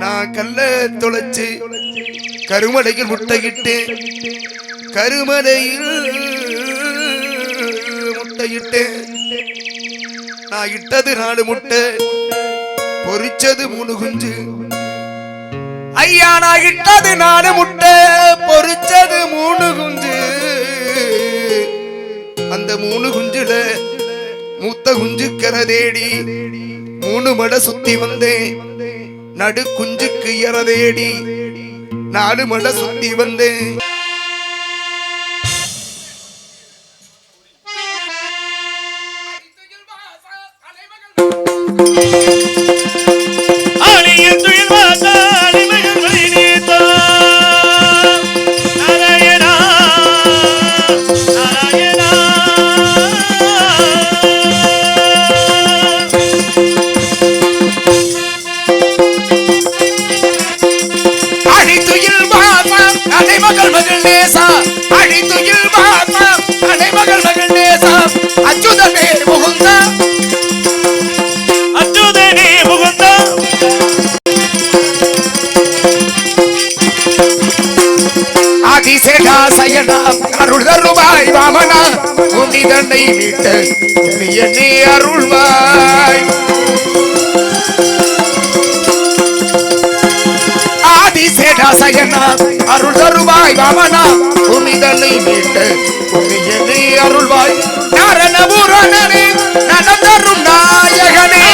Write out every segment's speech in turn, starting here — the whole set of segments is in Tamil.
நான் கல்ல தொலைச்சு கருமலையில் முட்டையிட்டு கருமலையில் முட்டையிட்டு நான் இட்டது 4 முட்டை பொரிச்சது 3 குஞ்சு. ஐயா நான் இட்டது 4 முட்டை பொரிச்சது 3 குஞ்சு. அந்த 3 குஞ்சுல மூத்த குஞ்சுக்கரை தேடி 3 மடை சுத்தி வந்தேன். நடு குஞ்சுக்கு இறதேடி 4 மடை சுத்தி வந்தேன். அருள்வாய் வாமனா உன்னி தன்னை விட்டு என்னை அருள்வாய். ஆதிசேஷனா அருள் தருவாய் வாமனா உன்னி தன்னை விட்டு என்னை அருள்வாய். நாரணபுரனே நலம் தரும் நாயகனே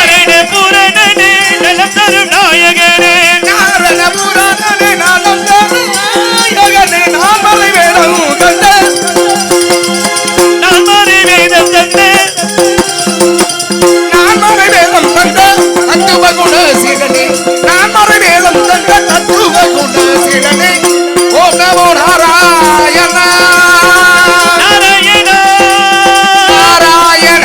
பூரணனே நலம் தரும் நாயகனே நாரணபுரனே நலம் தரும் நாயகனே நாமலை வேதம் தந்த நாமலை வேதம் தந்த நாமலை வேதம் தந்த தத்துவ குண சீலனே நாமலை வேதம் தந்த தத்துவ குண சீலனே. ஓம் நமோ நாராயண நாராயண நாராயண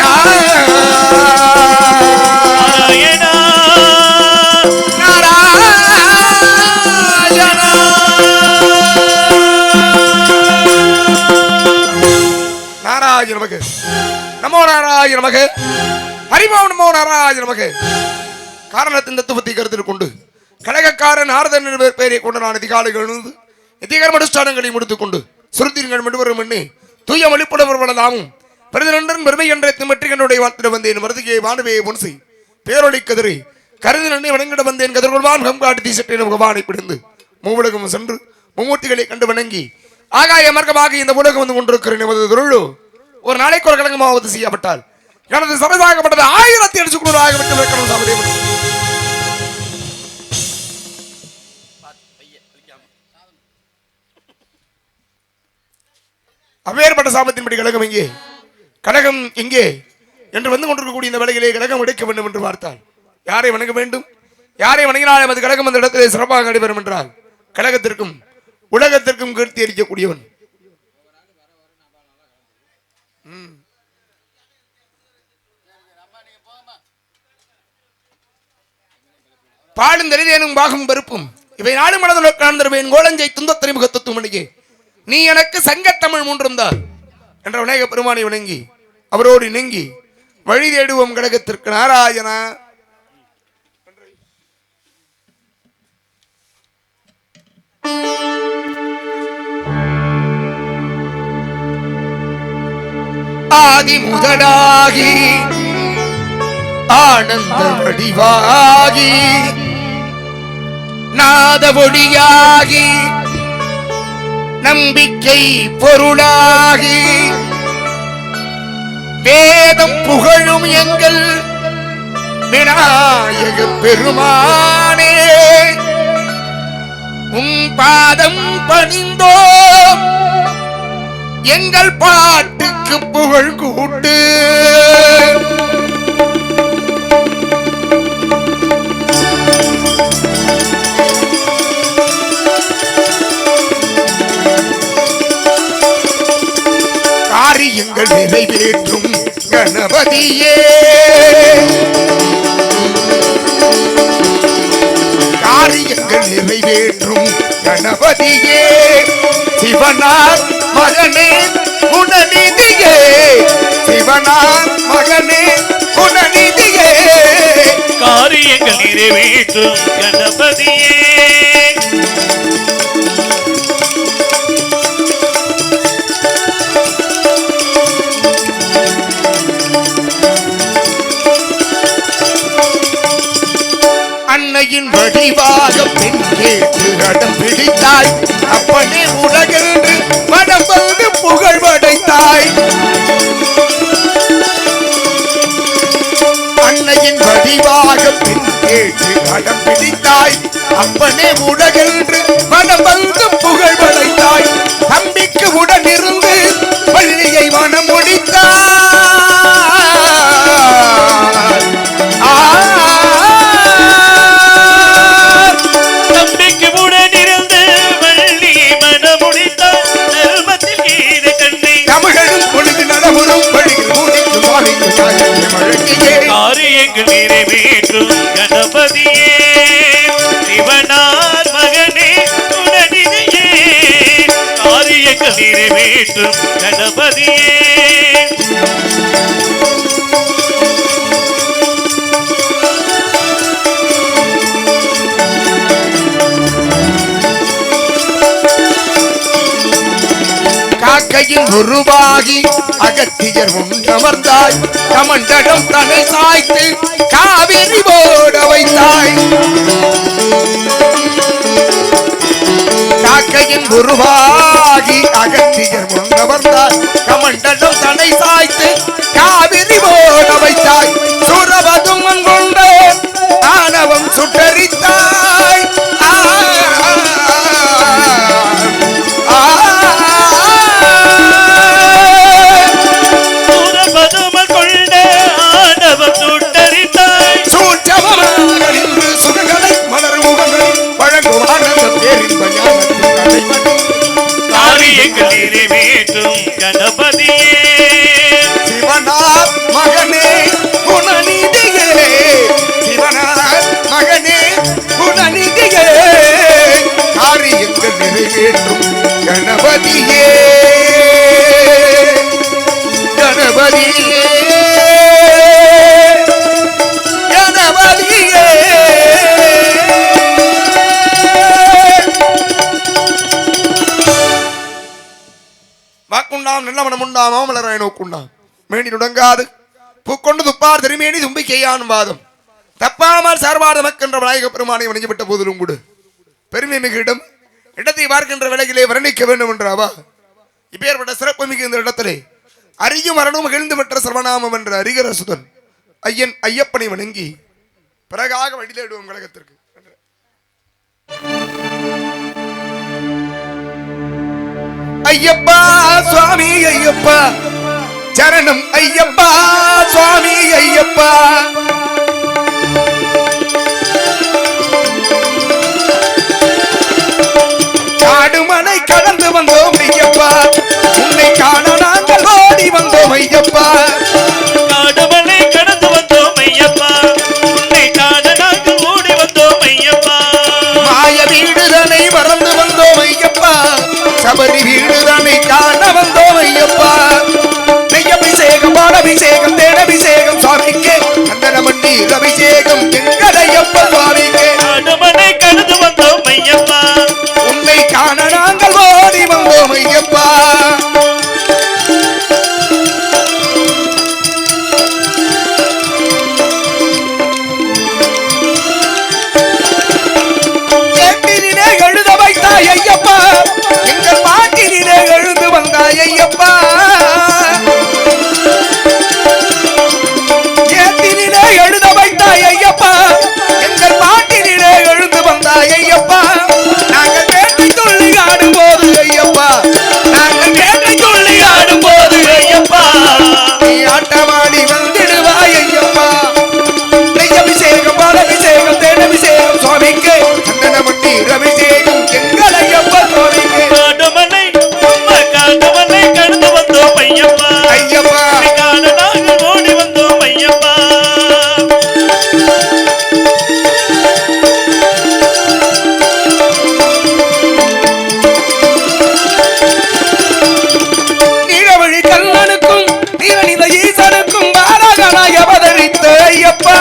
நாராயண நமக்கு நமோ நாராயண நமக்கு ஹரிமோ நமோ நாராயண நமக்கு. காரணத்தின் தத்துவத்தை கருத்தில் கொண்டு கழகக்காரன் நாரதன் பெயரை கொண்டு நான் அதிகாலைகள் எழுந்து எத்திகரம் அனுஷ்டானங்களை முடித்துக் கொண்டு சுருத்திகள் மெடுவரும் எண்ணி தூய மொழிப்புடவர்களாமும் பிரதிநன்றன் பெருமை என்ற திமற்றி என்னுடைய வாழ்த்திட வந்தேன். மருதுகே வானவே பொன்சை பேரொழி கதிரை கருதி நன்னை வணங்கிட வந்தேன். கதிர்கொள்வான் கம்காட்டு தீசட்டை பகவானை பிடிந்து மூவுலகம் சென்று மும்மூர்த்திகளை கண்டு வணங்கி ஆகாய மார்க்கமாக இந்த உலகம் வந்து கொண்டிருக்கிறேன். நமது தொழிலோ ஒரு நாளைக்கு ஒரு கலங்கமாவது செய்யப்பட்டால் எனது சபைதாகப்பட்டது 1000 ஆகப்பட்டு அப்பேற்பட்ட சாபத்தின்படி கழகம் எங்கே கழகம் எங்கே என்று வந்து கொண்டிருக்கக்கூடிய இந்த வேளையிலே கழகம் உடைக்க வேண்டும் என்று பார்த்தால் யாரை வணங்க வேண்டும்? யாரை வணங்கினாலும் அது கழகம் அந்த இடத்திலே சிறப்பாக நடைபெறும் என்றால் கழகத்திற்கும் உலகத்திற்கும் கீர்த்தி அளிக்கக்கூடியவன் பாடும் தெரிதேனும் பாகும் பருப்பும் இவை நாடு மனதில் காண்தருவேன் கோலஞ்சை துன்பத்திரை முகத்துவமணியே நீ எனக்கு சங்கத்தமிழ் 3 தான் என்ற விநாயக பெருமானை வணங்கி அவரோடு இணங்கி வழி தேடுவோம் கழகத்திற்கு. நாராயணா ஆதி முதலாகி ஆனந்த வடிவாகி நாத ஒளியாகி நம்பிக்கை பொருளாகி வேதம் புகழும் எங்கள் விநாயக பெருமானே உன் பாதம் பணிந்தோம் எங்கள் பாட்டுக்கு புகழ் கூட்டு. காரியங்கள் நிறைவேற்றும் கணபதியே காரியங்கள் நிறைவேற்றும் கணபதியே சிவனார் மகனே குணநிதியே சிவனார் மகனே குணநிதியே காரியங்கள் நிறைவேற்றும் கணபதியே அன்னையின் வடிவாக பெண் கேட்டு அடம் பிடித்தாய் அப்பனே உலகென்று மனம் வந்து புகழ் படைத்தாய் அன்னையின் வடிவாக பெண் கேட்டு அடம் பிடித்தாய் அப்பனே உலகென்று மனம் வந்து புகழ் படைத்தாய் தம்பிக்கு உடனிருந்து பள்ளியை மனம் முடித்தாய் காரியங்கள் நிறைவேற்றும் கணபதியே சிவனார் மகனே உடனியே காரியங்கள் நிறைவேற்றும் கணபதியே காக்கையின் உருவாகி அகத்தியர் முன்னமர்ந்தாய் கமண்டடம் தனை சாய்த்து காவிரி போட வைத்தாய் காக்கையின் உருவாகி அகத்தியர் முன்னமர்ந்தாய் கமண்டடம் தனை சாய்த்து காவிரி போட வைத்தாய் சுரபதும் கொண்ட ஆணவம் சுட்டரித்தாய் நிறைவேற்றும் கணபதியே சிவனார் மகனே குணநிதியே சிவனார் மகனே குணநிதியே காரியங்கள் நிறைவேற்றும் கணபதியே கணபதியே கணபதியே வாக்குண்டாம் நல்ல மனமுண்டாம் மாமலராய் நோக்குண்டாம் மேனி நுடங்காது பூக்கொண்டு துப்பார் திருமேனி தும்பி செய்யான் வாதம் தப்பாமல் சார்பார் நமக்கென்ற விநாயக பெருமானை வணங்கிவிட்ட போதிலும் கூட பெருமை மிகிடம் இடத்தை பார்க்கின்ற விலையிலே வர்ணிக்க வேண்டும் என்றாவா இப்பேற்பட்ட சிறப்பு மிகு இந்த இடத்திலே அறியும் மரணம் மகிழ்ந்து பெற்ற சர்வநாமம் என்ற அரிகரசுதன் ஐயன் ஐயப்பனை வணங்கி பிறகாக வழிதேடுவோம் கழகத்திற்கு ஐயப்பா சுவாமி ஐயப்பா சரணம் ஐயப்பா சுவாமி ஐயப்பா காடுமலை கடந்து வந்தோம் ஐயப்பா உன்னை காண நாங்கள் ஓடி வந்தோம் ஐயப்பா காடுமலை கடந்து வந்தோம் ஐயப்பா உன்னை காண நாங்கள் ஓடி வந்தோம் ஐயப்பா மாய வீடுதனை மறந்து வந்தோம் ஐயப்பா சபரி வீடுதனை காண வந்தோம் ஐயப்பா நெய்யபிஷேகம் பாலபிஷேகம் தேனபிஷேகம் சுவாமிக்கு சந்தனமண்ணி அபிஷேகம் எங்கள் ஐயப்பா சுவாமிக்கு காடுமலை கடந்து வந்தோம் ஐயப்பா உன்னை காண நாங்கள் ஓடி வந்தோம் ஐயப்பா ஏட்டினிலே எழுத வைத்தாய் ஐயப்பா எங்கள் பாட்டினிலே எழுந்து வந்தாய் ஐயப்பா ஏட்டினிலே எழுத வைத்தாய் ஐயப்பா எங்கள் பாட்டினிலே எழுந்து வந்தாய் ஐயப்பா நாங்கள் வேட்டை துள்ளி ஆடும் போது ஐயப்பா நாங்கள் வேட்டை துள்ளி ஆடும் போது ஐயப்பா நீ ஆட்டமாடி வந்திடுவாய் ஐயப்பா நெய்யபிஷேகம் பாலபிஷேகம் தேனபிஷேகம் சுவாமிக்கு சந்தனமட்டி அபிஷேகம் எங்கள் ஐயப்பா சுவாமிக்கு காடுமலை கடந்து வந்தோம் ஐயப்பா ஐயப்பா காண நாங்கள் ஓடி வந்தோம் ஐயப்பா நீலவழி கல்லனுக்கும் நீலநில ஈசனுக்கும் பாரகனாய் அவதரித்த ஐயப்பா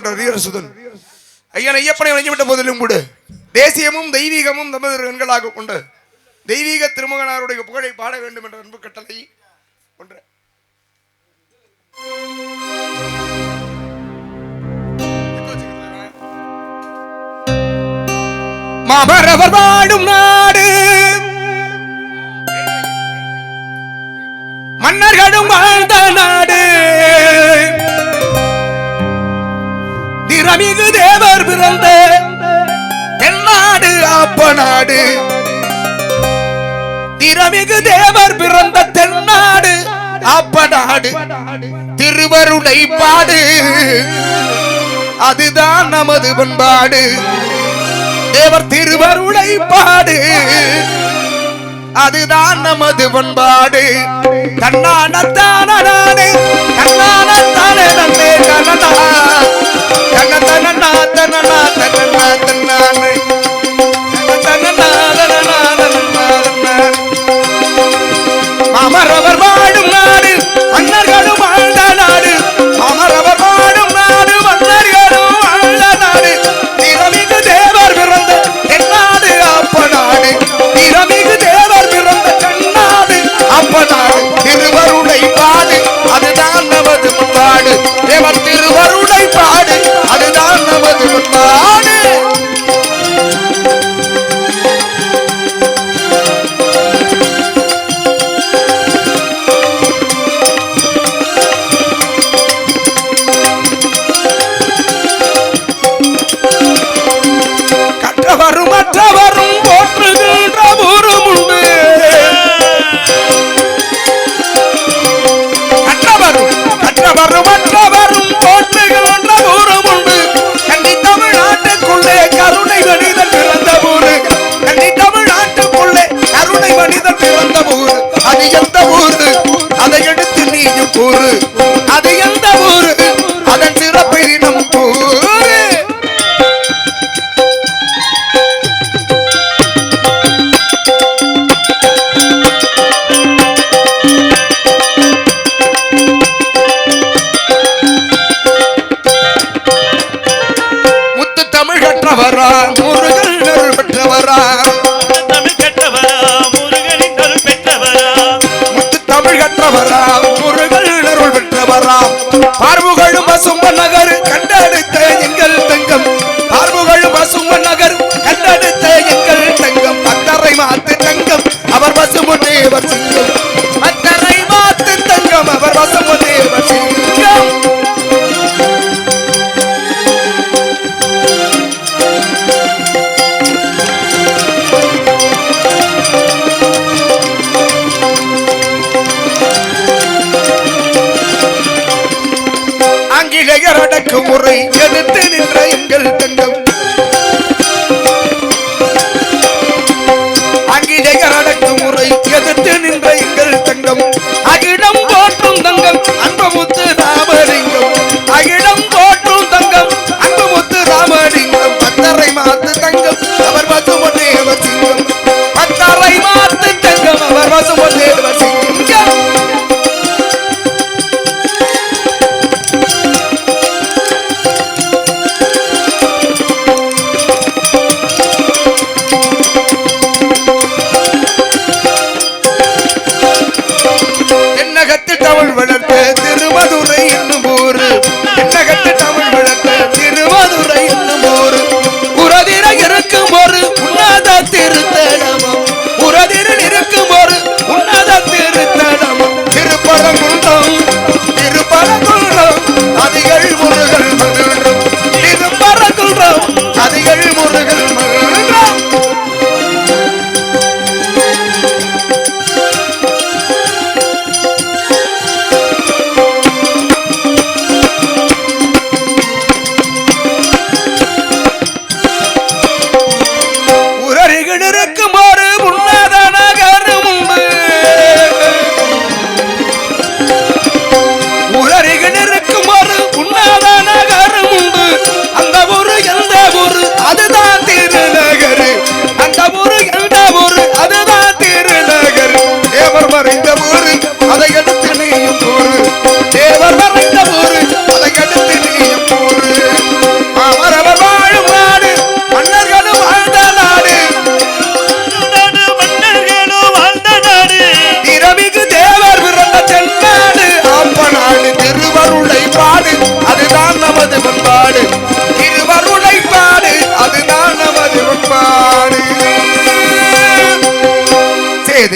கொண்ட வீரசுதன் ஐயன் ஐயப்பனை வஞ்சிவிட்ட போதிலும் கூட தேசியமும் தெய்வீகமும் தமது கண்களாக கொண்ட தெய்வீக திருமகனாருடைய புகழை பாட வேண்டும் என்ற அன்பு கட்டளை ஒன்று. மாபரவர் வாடும் நாடு மன்னர்களும் வாழ்ந்த நாடு திறமிகு தேவர் பிறந்த தென்னாடு ஆப்ப நாடு திறமிகு தேவர் பிறந்த தென்னாடு ஆப்ப நாடு திருவருளை பாடு அதுதான் நமது பண்பாடு தேவர் திருவருளை பாடு அதுதான் நமது பண்பாடு தன்னானத்தானே தன்னானத்தானே நன்னே கனனா கனதனனா தனனா தனனா தன்னானே கனதனனா தனனா தனனா மாமரவர் வாடும் நாடு மன்னர்களும் வாழ்ந்த நாடு மாமரவர் வாடும் நாடு மன்னர்களும் வாழ்ந்த நாடு திறமிகு தேவர் பிறந்த தென்னாடு ஆப்ப நாடு திறமிகு தேவர் பிறந்த தென்னாடு ஆப்ப நாடு திருவருளை பாடு அதுதான் நமது பண்பாடு தேவர் திருவருளை பாடு அதுதான் நமது பண்பாடு. கற்றவரும் மற்றவரும் போற்றுகின்ற ஊரும் உண்டு கற்றவரும் மற்றவரும் போற்றுகின்ற ஊரும் உண்டு கன்னி தமிழ்நாட்டுக்குள்ளே கருணை மனிதன் பிறந்த ஊரு கன்னி தமிழ்நாட்டுக்குள்ளே கருணை மனிதன் பிறந்த ஊரு அது எந்த ஊரு அதை எடுத்து நீயும் கூறு அது எந்த ஊரு அதன் சிறப்பை நம் கூறு. கற்றவரா முருகன் அருள் பெற்றவரா தமிழ் கற்றவரா முருகனின் அருள் பெற்றவரா முத்து தமிழ் கற்றவரா முருகன் அருள் பெற்றவரா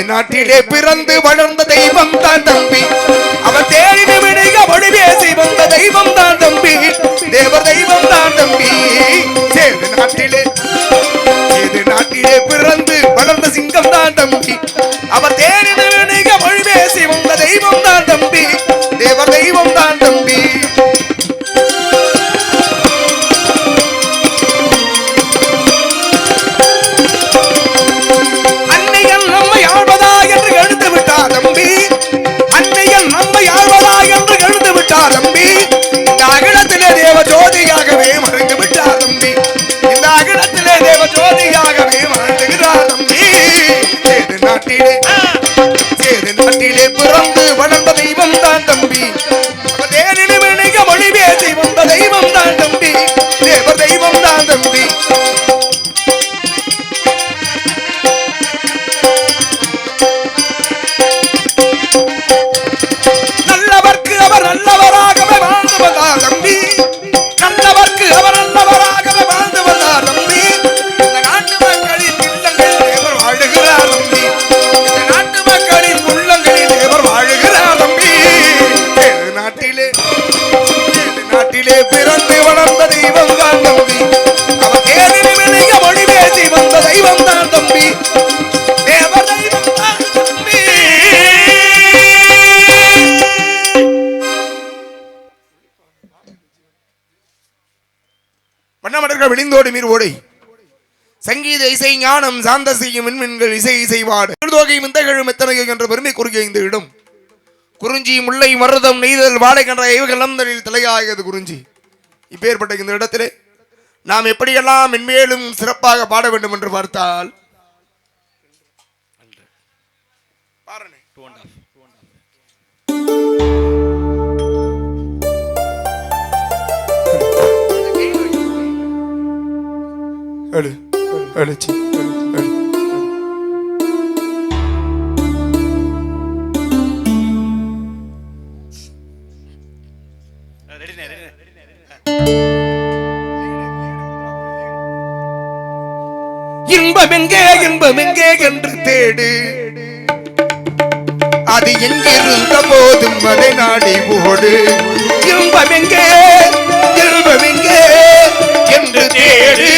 சேது நாட்டிலே பிறந்து வளர்ந்த தெய்வம் தான் தம்பி. அவர் தேடின விடுக மொழி பேசி வந்த தெய்வம் தான் தம்பி. தேவர் தெய்வம் தான் தம்பி. சேது நாட்டிலே பிறந்து வளர்ந்த சிங்கம் தான் தம்பி. அவர் தேடின விடுக மொழி பேசி வந்த தெய்வம் தான் தம்பி. தேவர் தெய்வம் தான் தம்பி. சேது நாட்டிலே பிறந்து வளர்ந்த தெய்வம் தான் தம்பி. மொழி பேசி வந்த தெய்வம் தான் தம்பி. தேவர் தெய்வம் தான் தம்பி. நல்லவர்க்கு அவர் நல்லவராகவே வாழ்ந்து வந்தார் தம்பி. நல்லவர்க்கு அவர் நல்லவராகவே வாழ்ந்து வந்தார் தம்பி. இந்த நாட்டு மக்களின் உள்ளங்களில் தேவர் வாழுகிறார் தம்பி. இந்த நாட்டு மக்களின் உள்ளங்களில் தேவர் வாழுகிறார் தம்பி. சேது நாட்டிலே பிறந்து வளர்ந்த தெய்வம் தான் தம்பி. அவர் தேடின விளைய மொழி பேசி வந்த தெய்வம் தான் தம்பி. தேவர் தெய்வம் தான் தம்பி. வண்ணமடர்கள் விழிந்தோடு மீர் ஓடை சங்கீத இசை ஞானம் சாந்த செய்யும் மின்மின்கள் இசை இசைவாடு தொகை மிந்தகழும் எத்தனையோ என்ற பெருமை குறுகிய இந்த இடம் குறிஞ்சி முல்லை மருதம் நெய்தல் வாடை கன்ற இவகலந்தலில் தலையாயது குறிஞ்சி. இப்பேற்பட்ட இந்த இடத்திலே நாம் எப்படியெல்லாம் மென்மேலும் சிறப்பாக பாட வேண்டும் என்று பார்த்தால் இன்பமெங்கே இன்பமெங்கே என்று தேடு, அது எங்கிருந்த போதும் அதை நாடி ஓடு. இன்பமெங்கே இன்பமெங்கே என்று தேடு,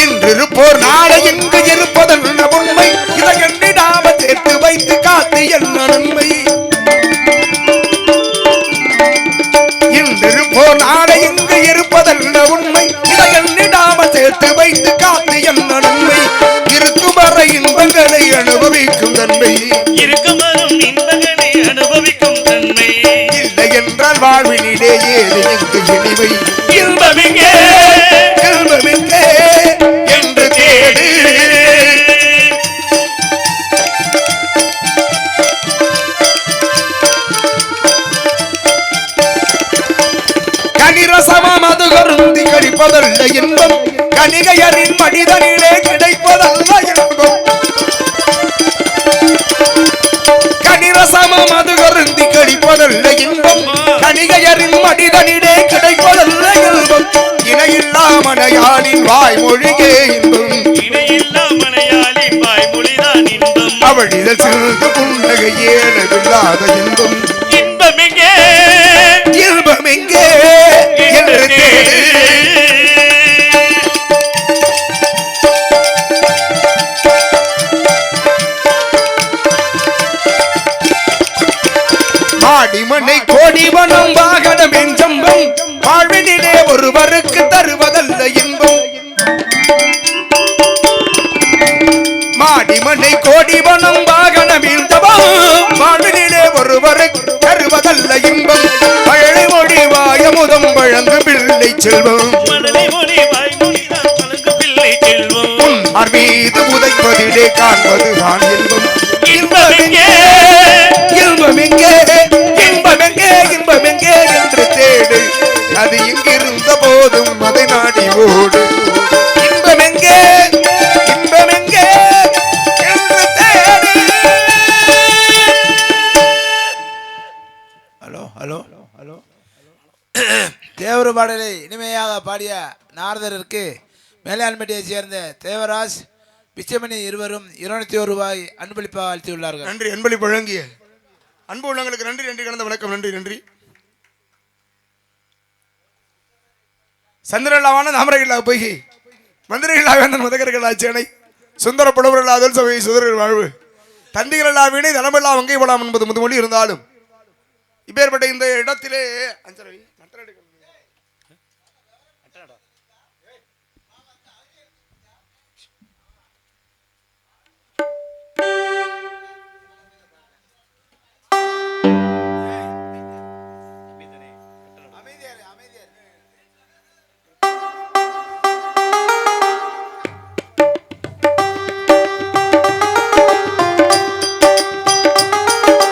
இன்றிருப்போர் நாளை எங்கு இருப்பதன் உண்மை. இதை எண்ணிடாம சேர்த்து வைத்து காத்து என்ன நன்மை. இன்றிருப்போர் நாளை எங்கு இருப்பதல்ல உண்மை. இதை எண்ணிடாம சேர்த்து வைத்து காத்து என்ன நன்மை. இருக்கும் வரை இன்பங்களை அனுபவிக்கும் தன்மை. இருக்கும் வரும் இன்பங்களை அனுபவிக்கும் தன்மை. இல்லை என்றால் வாழ்வினிலே ஏது எங்கு இனிமை. இன்பமெங்கே இன்பமெங்கே என்று தேடு, கனிரசமம் அது கருந்தி கழிப்பதல்ல இன்பம். கணிகையரின் மனிதனிலே கிடைப்பதல்ல இன்பம். கனிரசமம் அது கருந்தி கழிப்பதல்ல இன்பம். கணிகையரின் மனிதனிலே கிடைப்பதல்ல இன்பம். இணையில்லா மனையாளின் வாய்மொழியே இன்பம். இணையில்லா மனையாளின் வாய்மொழிதான் இன்பம். அவளில் சிறிது புன்னகை ஏனவில்லாத இன்பம். இன்பமெங்கே இன்பமெங்கே என்று தேடு, மாடிமனை கோடிவனம் வாகனம் எஞ்சம்பம். வாழ்வினிலே ஒருவருக்கு தருவதல்ல இன்பம். மாடிமனை கோடிவனம் வாகனம் எஞ்சம்பம். வாழ்வினிலே ஒருவருக்கு தருவதல்ல இன்பம். பழை மொழி வாயமுதம் வழங்கு பிள்ளை செல்வம். மழலை மொழி வாய்மொழிதான் வழங்கு பிள்ளை செல்வம். உன் மீது உதைப்பதிலே காண்பதுதான் இன்பம். இன்பமெங்கே இன்பமெங்கே இன்பமெங்கே இன்பமெங்கே என்று தேடு, அது இங்கிருந்த போதும் அதை நாடி ஓடு. இன்பமெங்கே இன்பமெங்கே என்று தேடு. ஹலோ ஹலோ ஹலோ இன்னொரு பாடலை இனிமையாக பாடிய நாரதருக்கு மேலாண்மையைச் சேர்ந்த தேவராஜ் பிச்சமணி இருவரும் 201 ரூபாய் அன்பளிப்பாக அளித்துள்ளார்கள். நன்றி. அன்பளிப்பு வழங்கிய அன்பு உள்ளங்களுக்கு நன்றி. நன்றி கலந்த வணக்கம். நன்றி. நன்றி. சந்திரலாவான தாமரைகளா பொய்கை மந்திரிகளா வேந்தன் முதகர்களா சேனை சுந்தர புலவர்களா அதல் சபை சுதர்கள் வாழ்வு தந்திகளா வீணை தனமெல்லா வங்கை போலாம் என்பது முதுமொழி இருந்தாலும் இப்பேற்பட்ட இந்த இடத்திலே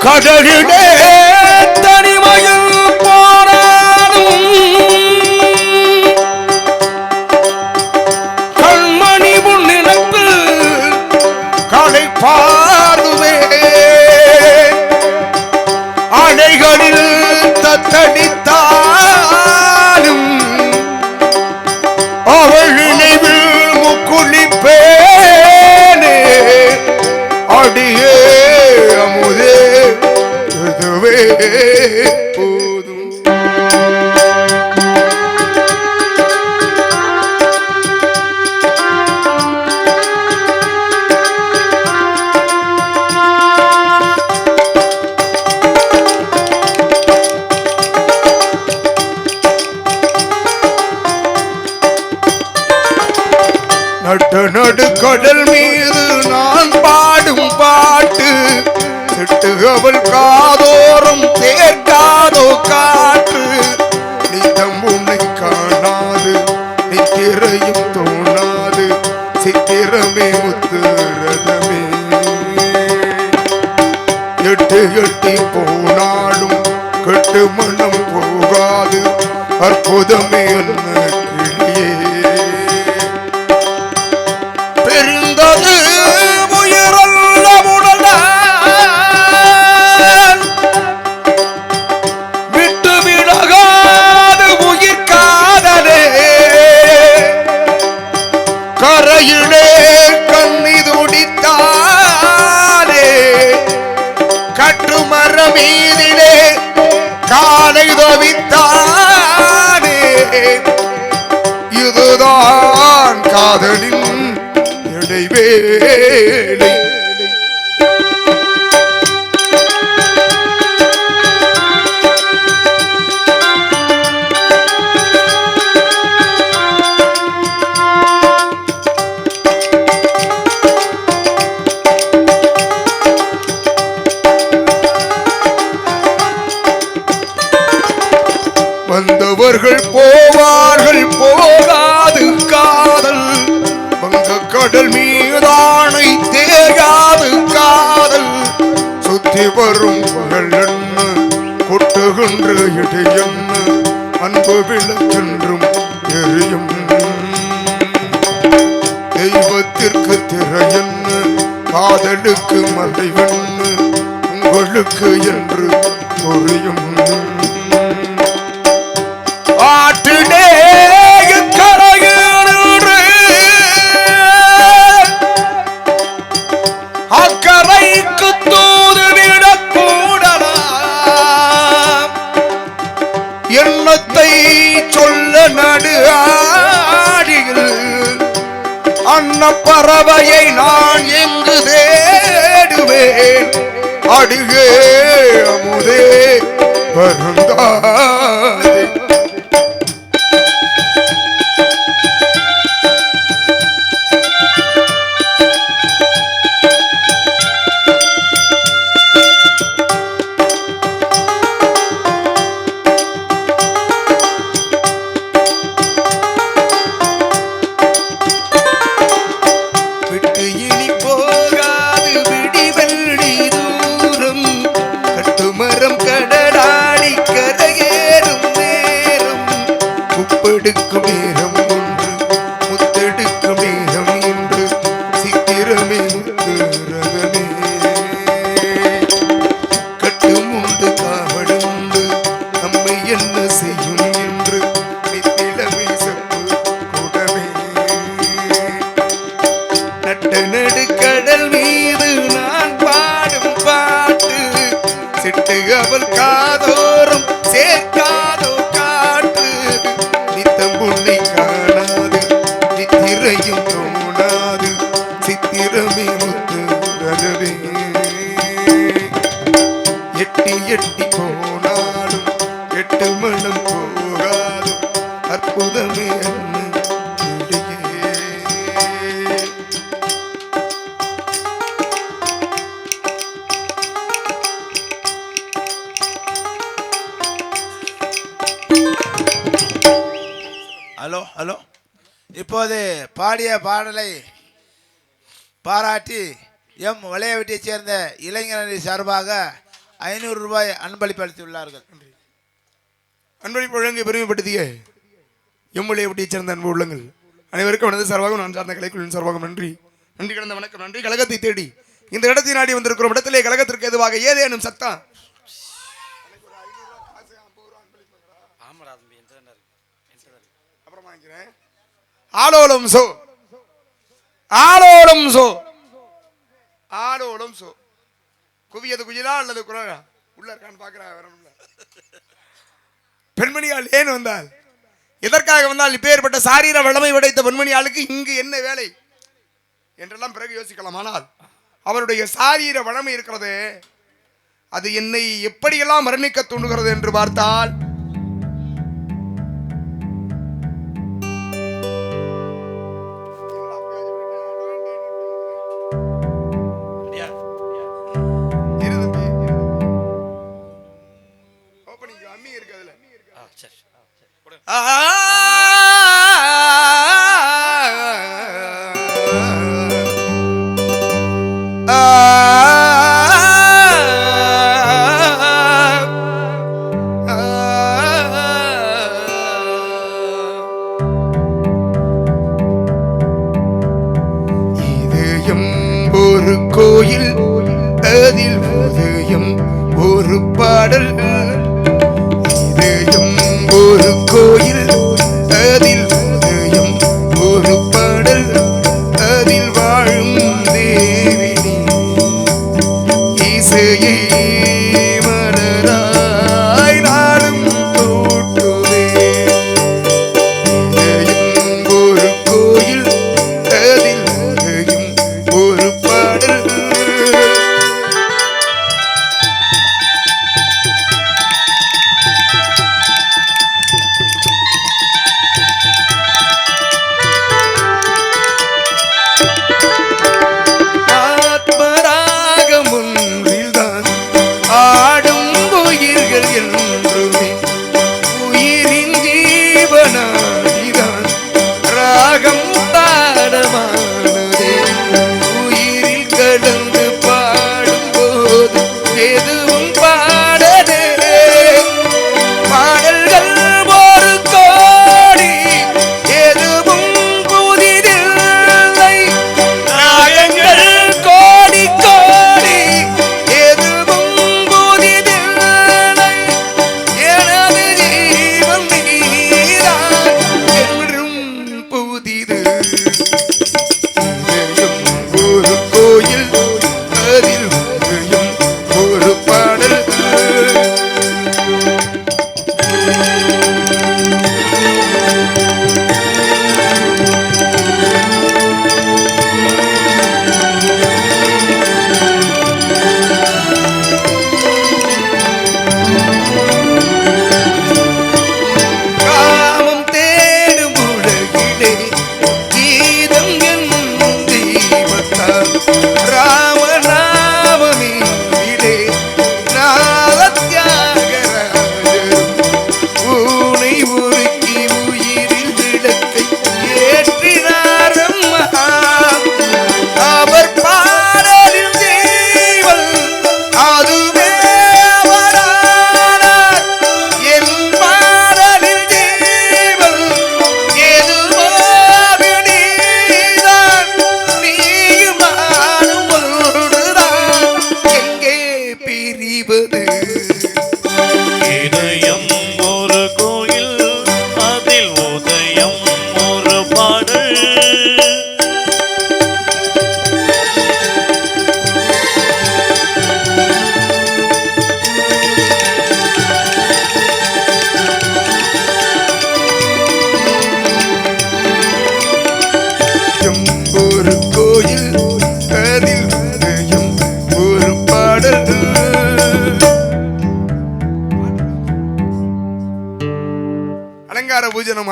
கடலிலே தனிமையில் போராடும் கண்மணி முன்னினப்பு காலை பாடுவே அணைகளில் தத்தடித்தாலும் அவள் நினைவில் முக்குளிப்பேனே அடியே அமுதே இதுவே போதும். நடு கடல் மீது நான் பாடும் பாட்டு சிட்டு அவள் காதோறும் தேர்க்காதோ காற்று நித்தம் உன்னை காணாது நித்திரையும் தோணாது சித்திரமே முத்துரதமே எட்டு எட்டி போனாலும் கட்டு மனம் போகாது அற்புதமே என்ன கிளியே பெருந்தது உயரல்ல உடல விட்டு விலகாது உயிர் காதலே கரையிலே கண்ணி துடித்தானே கட்டுமர மீதிலே காலை தவித்தானே இதுதான் காதலின் இடைவேளை. வந்தவர்கள் போவார்கள் போகாது காதல் கடல் மீதானை தேயாது காதல் சுத்தி வரும் பகல் என்ன கொட்டுகின்ற இடையென்ன அன்பு விளக்கென்றும் எரியும் தெய்வத்திற்கு திரையென்ன காதலுக்கு மறைவென்ன உங்களுக்கு என்று புரியும் ஆற்றிலே அக்கரைக்கு தூது விடக்கூடலாம் எண்ணத்தை சொல்ல நடு ஆடியில் அன்ன பறவையை நான் எங்கு தேடுவேன் அடியே அமுதே வருந்தாதே முத்தெடுக்கும் நேரம் ஒன்று முத்தெடுக்கும் நேரம் என்று சித்திரமே முத்துரகமே கட்டுமுண்டு காவடுண்டு நம்மை என்ன செய்யும் என்று அவள் காதோறும் சேர்க்காதோ காற்று நித்தம் உன்னை காணாது நித்திரையும் தோணாது சித்திரமே முத்து ரகவே எட்டி எட்டி போனாலும் எட்டு மணம் போகாது அற்புதமே அண்ணு கிளியே. Hello hello. இப்போது பாடிய பாடலை பாராட்டி எம் வளையவெட்டியைச் சேர்ந்த இளைஞரணி சார்பாக 500 ரூபாய் அன்பளிப்பு அளித்துள்ளார்கள். அன்பளிப்பு வழங்கி பெருமைப்படுத்திய எம்முடைய வட்டியைச் சேர்ந்த அன்பு உள்ளங்கள் அனைவருக்கும் எனது சார்பாக நான் சார்ந்த கலைக்குழுவின் சார்பாக நன்றி நன்றி கடந்த வணக்கம். நன்றி. கழகத்தை தேடி இந்த இடத்தை நாடி வந்திருக்கிறோம். இடத்திலே கழகத்திற்கு எதுவாக ஏதேனும் சத்தம் ஆலோலம் சோ ஆலோலம் சோ ஆலோலம் சோ குவியது குயிலா அல்லது குரலா உள்ள இருக்கான்னு பாக்குறா. பெண்மணியால் ஏன் வந்தால் எதற்காக வந்தால் இப்பேற்பட்ட சாரீர வளமை உடைத்த பெண்மணியாளுக்கு இங்கு என்ன வேலை என்றெல்லாம் பிறகு யோசிக்கலாம். ஆனால் அவருடைய சாரீர வளமை இருக்கிறது அது என்னை எப்படியெல்லாம் வர்ணிக்க தூண்டுகிறது என்று பார்த்தால் ஒரு கோயில் அதில் உதயம் ஒரு பாடல் இதயம் ஒரு கோயில் அதில் உதயம் ஒரு பாடல் அதில் வாழும் தேவினி இசையை மலராய் நாளும் போட்டுவே இதயம் ஒரு கோயில் அதில் உதயம் ஒரு பாடல்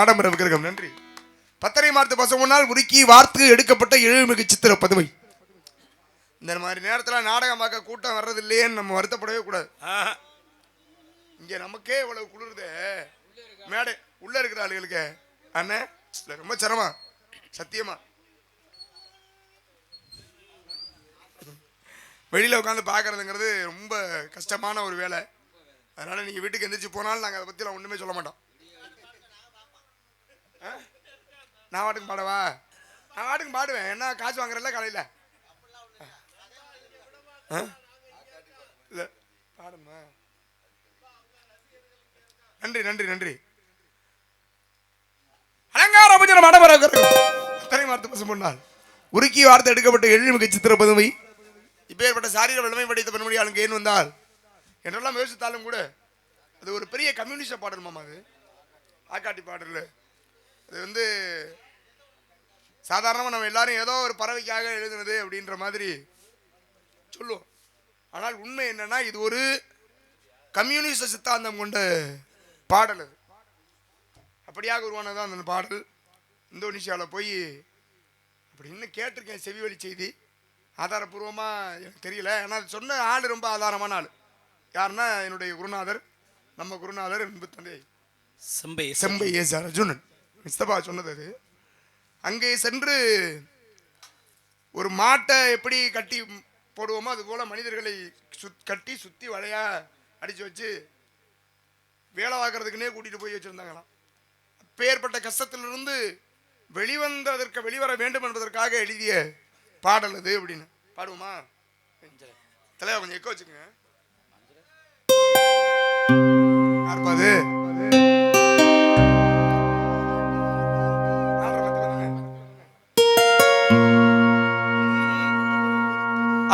மாடம் விக்கிரகம் நன்றி. பத்தரை மார்த்து பசம் முன்னால் உருக்கி வார்த்து எடுக்கப்பட்ட எழுமிகு சித்திர பதுமை. இந்த மாதிரி நேரத்தில் நாடகமாக்க கூட்டம் வர்றது இல்லையேன்னு நம்ம வருத்தப்படவே கூடாது. இங்க நமக்கே இவ்வளவு குளிருது, மேடை உள்ள இருக்கிற ஆளுகளுக்கு அண்ணன் ரொம்ப சிரமம் சத்தியமா. வெளியில உட்காந்து பாக்குறதுங்கிறது ரொம்ப கஷ்டமான ஒரு வேலை. அதனால நீங்க வீட்டுக்கு எந்திரிச்சு போனாலும் நாங்க அதை பத்தி ஒண்ணுமே சொல்ல மாட்டோம். நான் வாட்டுக்கு பாடவா? நான் வாட்டுக்கு பாடுவேன். என்ன காசு வாங்குறல காலையில இல்ல பாடுமா? நன்றி நன்றி நன்றி. அலங்கார பூஜனம் அத்தனை வார்த்தை பசு முன்னால் உருக்கி வார்த்தை எடுக்கப்பட்ட எழுமிகு சித்திர பதுமை. இப்பேற்பட்ட சாரீர வலிமை படைத்த பெண்மொழி ஆளுங்க ஏன் வந்தால் என்றெல்லாம் யோசித்தாலும் கூட அது ஒரு பெரிய கம்யூனிஸ்ட பாடல் மாமா. அது ஆக்காட்டி பாடல். அது சாதாரணமாக நம்ம எல்லாரும் ஏதோ ஒரு பறவைக்காக எழுதுனது அப்படின்ற மாதிரி சொல்லுவோம். ஆனால் உண்மை என்னன்னா இது ஒரு கம்யூனிஸ்ட சித்தாந்தம் கொண்ட பாடல். அது அப்படியாக உருவானதான் அந்த பாடல். இந்தோனேஷியாவில் போய் அப்படி இன்னும் கேட்டிருக்கேன் செவி வழி செய்தி. ஆதாரபூர்வமாக எனக்கு தெரியல. ஆனால் சொன்ன ஆள் ரொம்ப ஆதாரமான ஆள். யாருன்னா என்னுடைய குருநாதர், நம்ம குருநாதர் அன்பு தந்தை செம்பை எஸ் அர்ஜுனன் மிஸ்தபா சொன்னது. அது அங்கே சென்று ஒரு மாட்டை எப்படி கட்டி போடுவோமோ அது போல மனிதர்களை கட்டி சுற்றி வலையா அடித்து வச்சு வேலை பார்க்கறதுக்குன்னே கூட்டிகிட்டு போய் வச்சுருந்தாங்களாம். அப்பேற்பட்ட கஷ்டத்திலிருந்து வெளிவர வேண்டும் என்பதற்காக எழுதிய பாடல் அது அப்படின்னு. பாடுவோமா? தலைவா கொஞ்சம் எக்கோ வச்சுக்கோங்க. யாருப்பாது?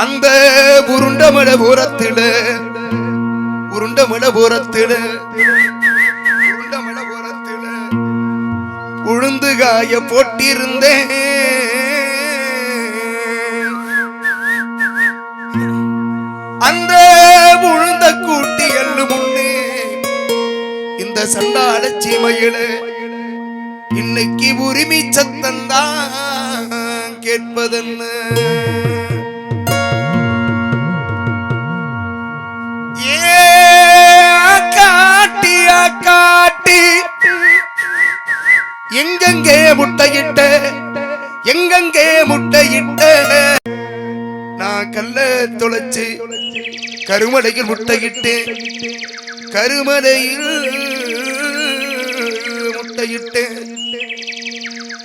அந்த உருண்டமட பூரத்தில உளுந்து காய போட்டிருந்தேன். அந்த உளுந்த கூட்டி எள்ளு முன்னே இந்த சண்டாள சீமையில இன்னைக்கு உரிமை சத்தந்தான் கேட்பதென்ன? காட்டி எங்கெங்கே முட்டையிட்ட நான் கல்ல தொலைச்சு கருமலையில் முட்டையிட்டு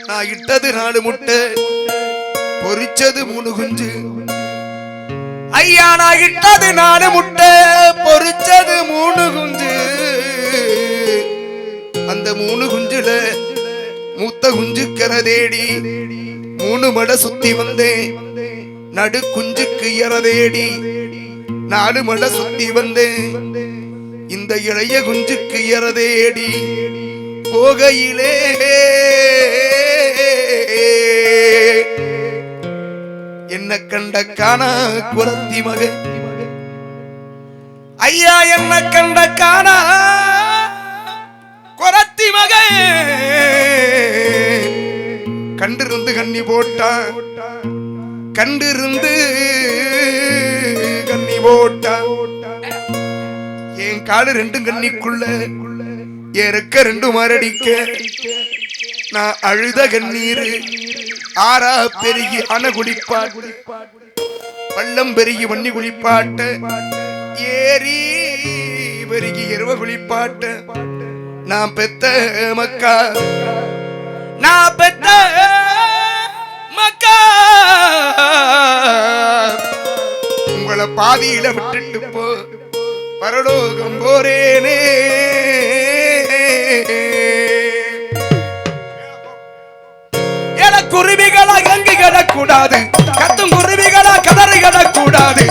நான் இட்டது 4 முட்டை பொரிச்சது 3 குஞ்சு. ஐயா நான் இட்டது 4 முட்டை பொரிச்சது 3 குஞ்சு. அந்த 3 குஞ்சுல மூத்த குஞ்சுக்கர தேடி 3 மட சுத்தி வந்தேன். நடு குஞ்சுக்கு இறதேடி 4 மட சுத்தி வந்தேன். இந்த இளைய குஞ்சுக்கு இறதேடி போகையிலே என்ன கண்ட காணா குரத்தி மகன். ஐயா என்ன கண்ட காணா குரத்தி மகன். கண்டிருந்து கண்ணி போட்டான், என் காடு 2 கண்ணிக்குள்ள ஏற்க 2 மரடிக்க நான் அழுத கண்ணீர் ஆறா பெருகி அண குளிப்பாட்டு பள்ளம் பெருகி வண்ணி குளிப்பாட்ட ஏரி பெருகி எருவ குளிப்பாட்ட நான் பெத்த மக்கா உங்களை பாதியில விட்டுட்டு போ பரலோகம் போரேனே. குருவிகளா எங்கு கிடக்கூடாது, கத்தும் குருவிகளா கதறி கிடக்கூடாது.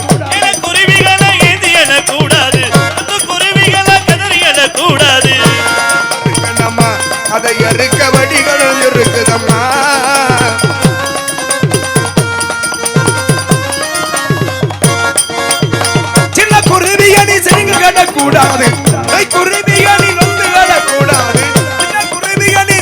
குருவிகளா ஏந்தி எழக்கூடாது, குருவிகளா கதறி எழக்கூடாது. அதை அறுக்க வடிகளும் இருக்குதம்மா. சின்ன குருவியணி சிரிங்கு கிடக்கூடாது, குருவியணி நொந்து கிடக்கூடாது. சின்ன குருவியணி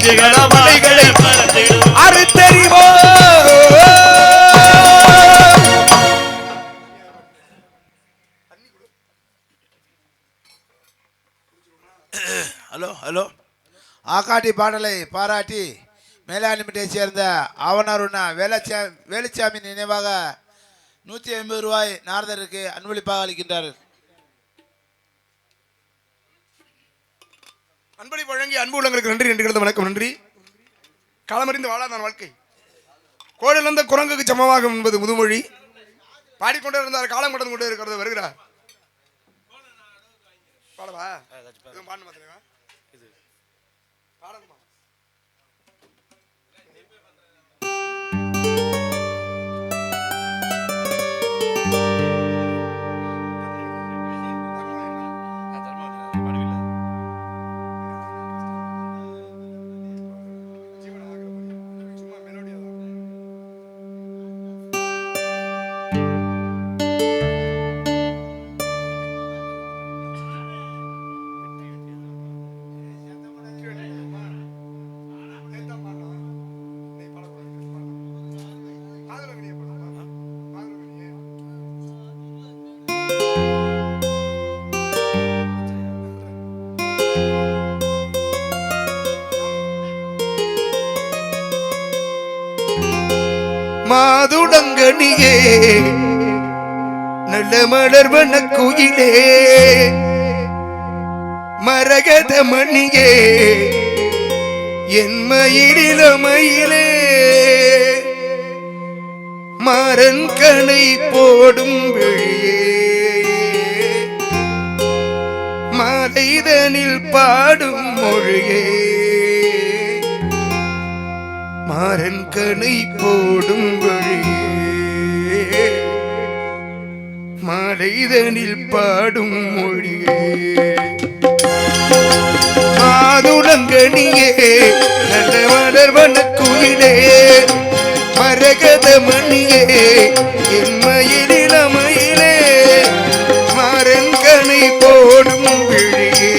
நெஞ்சுகள மலைகளை பறந்திடும் அறுத்தறிவோ ஹலோ ஹலோ ஆக்காட்டி பாடலை பாராட்டி மேலாண்மையை சேர்ந்த ஆவணருணா வேலுச்சாமி நினைவாக 150 ரூபாய் நாரதருக்கு அன்பளிப்பாக அளிக்கின்றார்கள். அன்பளி வழங்கி அன்பு உள்ளங்களுக்கு நன்றி என்று கிடந்த வணக்கம். நன்றி. காலமறிந்து வாழாதான் வாழ்க்கை கோடிலிருந்த குரங்குக்கு சமமாகும் என்பது முதுமொழி. பாடிக்கொண்டே இருந்தார், காலம் கடந்து கொண்டே இருக்கிறது. வருகிறார். பாடவா? பாடணும் மாத்திரமா? பாடணுமா? மாதுளங்கனியே நல்ல மலர்வன குயிலே மரகத மணியே என் மயிலிளமயிலே மாறன் கணை போடும் விழியே மாலைதனில் பாடும் மொழியே மாறன் கணை போடும் வழியே மாலைதனில் பாடும் மொழியே மாதுளங்கனியே நல்ல மலர்வன குயிலே மரகத மணியே என் மயிலிளமயிலே மாறன் கணை போடும் விழியே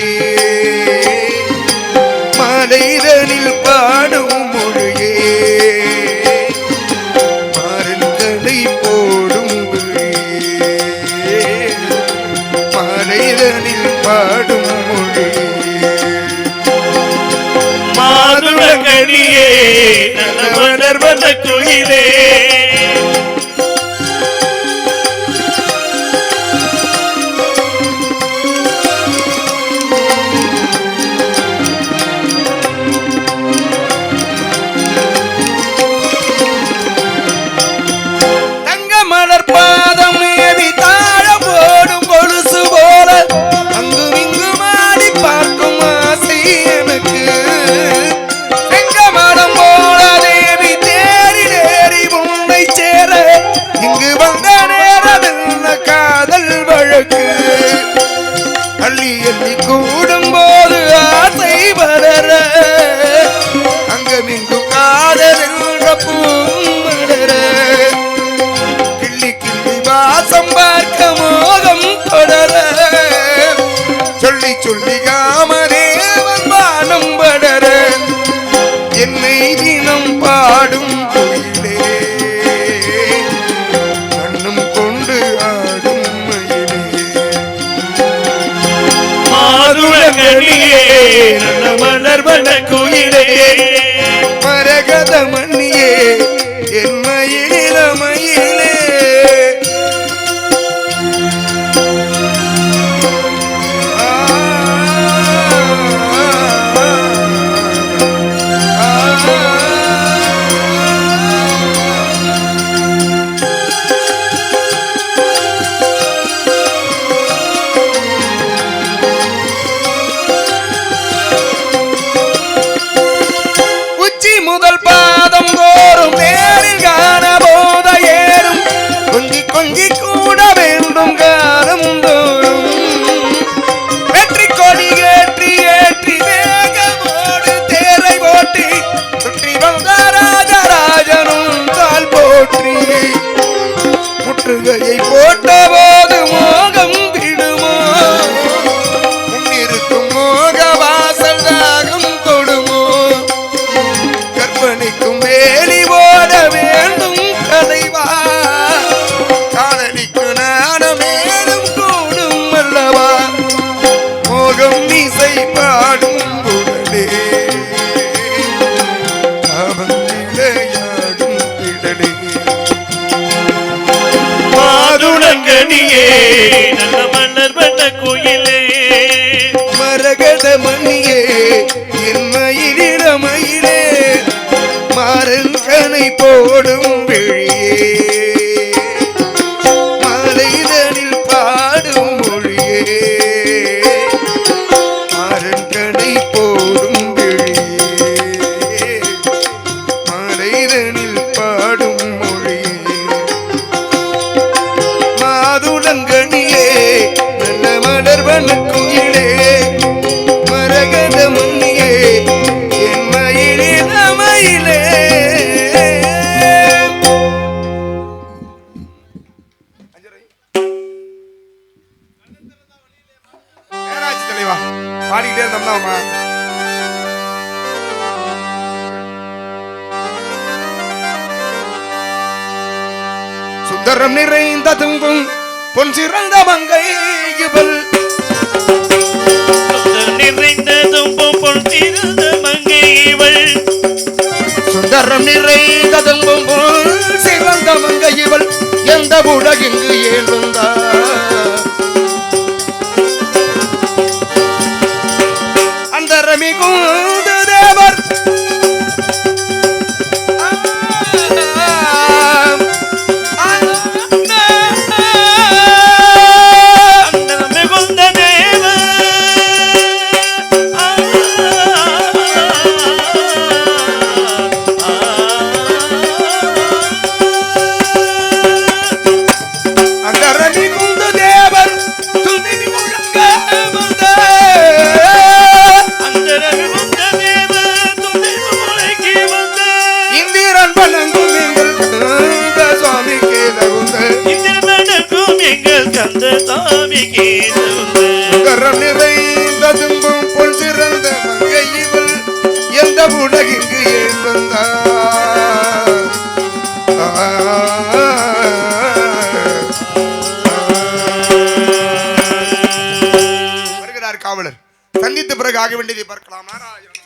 மாலைதனில் பாடும் பாடும் மொழி மாதுளங்கனியே நல்ல மலர்வன குயிலே தங்க மலர் பாதம் ஏவி தாழ போடும் கொலுசு போல பார்க்கும் ஆசை எனக்கு செங்கமலம் போல தேவி தேறி தேறி உன்னை சேர இங்கு வந்த நேரமென்ன காதல் வழக்கு அள்ளி எண்ணி கூடும் போது ஆசை வளர அங்கமிங்கு காதல் என்ற பூமலர கிள்ளி கிள்ளி வாசம் பார்க்க மோகம் தொடர சொல்லி சொல்லி காமதேவன் வானம் படர என்னை தினம் பாடும் கோயிலே கண்ணும் கொண்டு ஆடும் மயிலே மாதுளங்கனியே நல்ல மலர்வன குயிலே மரகத மணியே என் மயிலிளமயிலே முதல் பாதம் பாடும் உடலே அவன் விளையாடும் திடலே மாதுளங்கனியே நல்ல மலர் வண்ண கோயிலே மரகத மணியே என் மயிலிடமயிலே மாறன் கனை போடும் விழியே மலைதனில் பாடும் மொழியே மாறன் கனை போடும் விழியே மலைதனில் பாடும் மொழியே மாதுளங்கனியே நல்ல மலர் வண்ணக்குயிலே மரகத மணியே என் மயிலிடமயிலே நேராச்சு தலைவா பாடிக்கிட்டே இருந்தோம்னா சுந்தரம் நிறைந்த துங்கும் பொன் சிறந்த மங்கை இவள் நிறைந்த தும்பும் பொன் சிறந்த மங்கை இவள் சுந்தரம் நிறைந்த துங்கும் பொன் சிறந்த மங்கை இவள் எந்த உலகிங்கு ஏழுந்தார் அந்த ரமிகுந்த தேவர் அந்த மிகுந்த தேவ அந்த ரமிகுந்த தேவர் துதி முழங்க வந்த அந்த மிகுந்த தேவ துணை முளைக்கு வந்த இந்திரன் வணங்கும் எங்கள் கந்த சுவாமிக்கு தகுந்த இந்திரனுக்கும் எங்கள் கந்த சாமிக்கு தகுந்த கரம் நிறைந்த தும்பும் பொன் சிறந்த மங்கை இவள் எந்த உலகிங்கு ஏன் வந்தார் வருகிறார் காவலர் சந்தித்த பிறகு ஆக வேண்டியதை பார்க்கலாம் நாராயணன்